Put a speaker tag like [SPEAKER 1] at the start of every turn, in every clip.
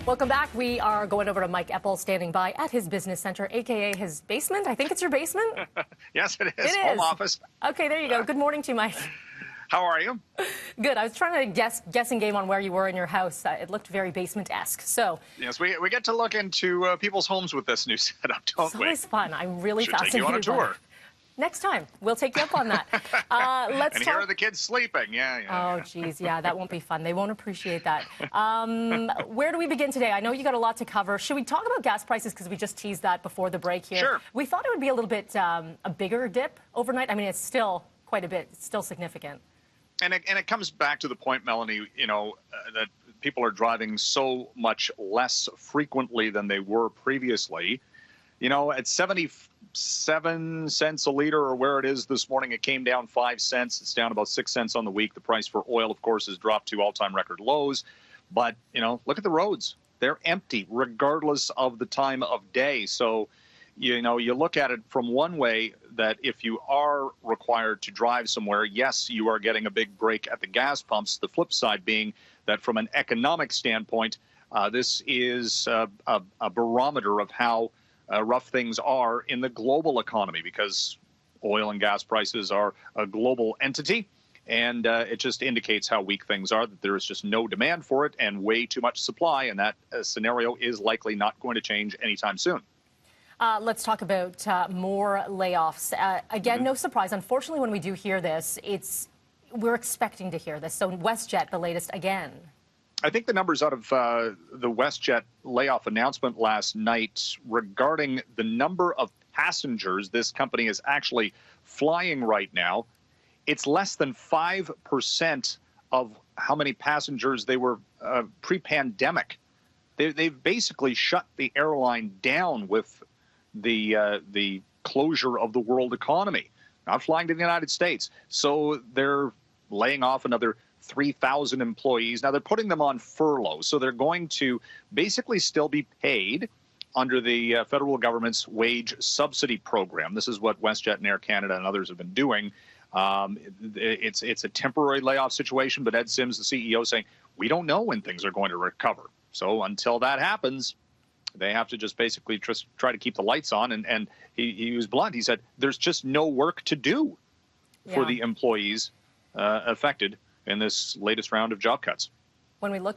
[SPEAKER 1] Welcome back. We are going over to Mike Eppel, standing by at his business center, a.k.a. his basement. I think it's your basement?
[SPEAKER 2] Yes, it is.
[SPEAKER 1] It
[SPEAKER 2] Home
[SPEAKER 1] is.
[SPEAKER 2] office.
[SPEAKER 1] Okay, there you go. Good morning to you, Mike.
[SPEAKER 2] How are you?
[SPEAKER 1] Good. I was trying to guessing game on where you were in your house. It looked very basement-esque. So
[SPEAKER 2] yes, we get to look into people's homes with this new setup, don't we?
[SPEAKER 1] It's always fun. I'm really
[SPEAKER 2] Should
[SPEAKER 1] fascinated.
[SPEAKER 2] take you on a tour.
[SPEAKER 1] Next time, we'll take you up on that. Let's
[SPEAKER 2] and
[SPEAKER 1] talk.
[SPEAKER 2] here are the kids sleeping.
[SPEAKER 1] Oh, geez, yeah, that won't be fun. They won't appreciate that. Where do we begin today? I know you got a lot to cover. Should we talk about gas prices, because we just teased that before the break here?
[SPEAKER 2] Sure.
[SPEAKER 1] We thought it would be a little bit a bigger dip overnight. I mean, it's still quite a bit. It's still significant.
[SPEAKER 2] And it comes back to the point, Melanie, that people are driving so much less frequently than they were previously. At 77 cents a liter, or where it is this morning, it came down 5 cents. It's down about 6 cents on the week. The price for oil, of course, has dropped to all-time record lows. But, look at the roads. They're empty regardless of the time of day. So, you look at it from one way, that if you are required to drive somewhere, yes, you are getting a big break at the gas pumps. The flip side being that from an economic standpoint, this is a barometer of how rough things are in the global economy, because oil and gas prices are a global entity. And it just indicates how weak things are, that there is just no demand for it and way too much supply. And that scenario is likely not going to change anytime soon.
[SPEAKER 1] Let's talk about more layoffs. Again, no surprise. Unfortunately, when we do hear this, we're expecting to hear this. So WestJet, the latest again.
[SPEAKER 2] I think the numbers out of the WestJet layoff announcement last night regarding the number of passengers this company is actually flying right now, it's less than 5% of how many passengers they were pre-pandemic. They've basically shut the airline down with the closure of the world economy, not flying to the United States. So they're laying off another 3,000 employees. Now, they're putting them on furlough, so they're going to basically still be paid under the federal government's wage subsidy program. This is what WestJet and Air Canada and others have been doing. It's a temporary layoff situation, but Ed Sims, the CEO, saying, we don't know when things are going to recover. So until that happens, they have to just basically just try to keep the lights on. And he was blunt. He said, there's just no work to do for the employees affected in this latest round of job cuts.
[SPEAKER 1] When we look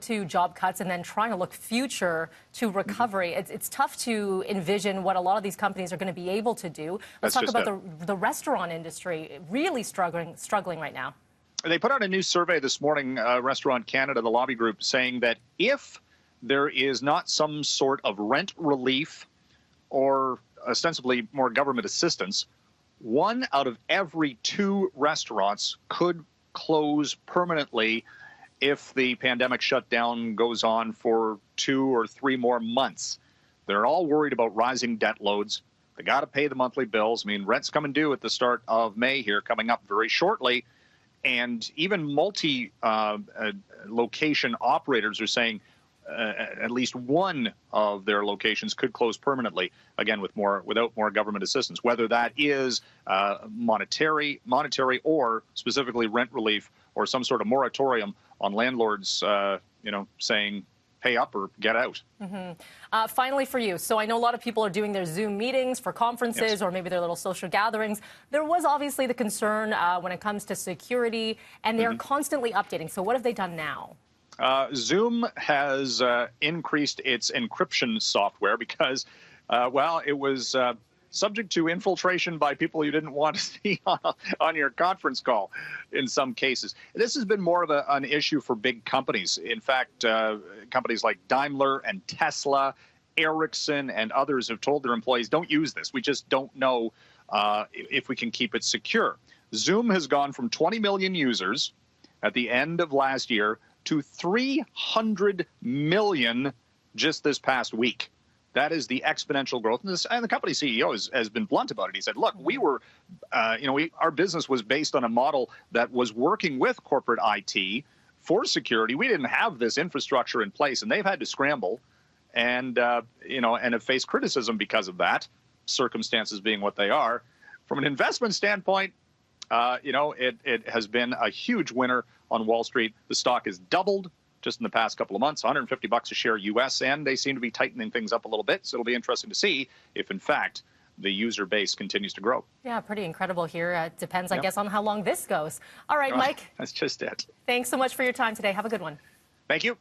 [SPEAKER 1] to job cuts and then trying to look future to recovery, it's tough to envision what a lot of these companies are going to be able to do. Let's talk about the restaurant industry, really struggling right now.
[SPEAKER 2] They put out a new survey this morning, Restaurant Canada, the lobby group, saying that if there is not some sort of rent relief or ostensibly more government assistance, 1 out of every 2 restaurants could close permanently if the pandemic shutdown goes on for 2 or 3 more months. They're all worried about rising debt loads. They got to pay the monthly bills. I mean, rent's coming due at the start of May here, coming up very shortly. And even multi-location operators are saying at least 1 of their locations could close permanently, again, without more government assistance, whether that is monetary or specifically rent relief or some sort of moratorium on landlords, saying pay up or get out.
[SPEAKER 1] Finally for you, so I know a lot of people are doing their Zoom meetings for conferences or maybe their little social gatherings. There was obviously the concern when it comes to security, and they're constantly updating. So what have they done now?
[SPEAKER 2] Zoom has increased its encryption software because, it was subject to infiltration by people you didn't want to see on your conference call in some cases. This has been more of an issue for big companies. In fact, companies like Daimler and Tesla, Ericsson, and others have told their employees, don't use this. We just don't know if we can keep it secure. Zoom has gone from 20 million users at the end of last year to 300 million just this past week. That is the exponential growth. And the company CEO has been blunt about it. He said, look, we were, our business was based on a model that was working with corporate IT for security. We didn't have this infrastructure in place, and they've had to scramble and have faced criticism because of that, circumstances being what they are. From an investment standpoint, it has been a huge winner on Wall Street. The stock has doubled just in the past couple of months, $150 a share US, and they seem to be tightening things up a little bit. So it'll be interesting to see if, in fact, the user base continues to grow.
[SPEAKER 1] Yeah, pretty incredible here. It depends, I guess, on how long this goes. All right, Mike.
[SPEAKER 2] That's just it.
[SPEAKER 1] Thanks so much for your time today. Have a good one.
[SPEAKER 2] Thank you.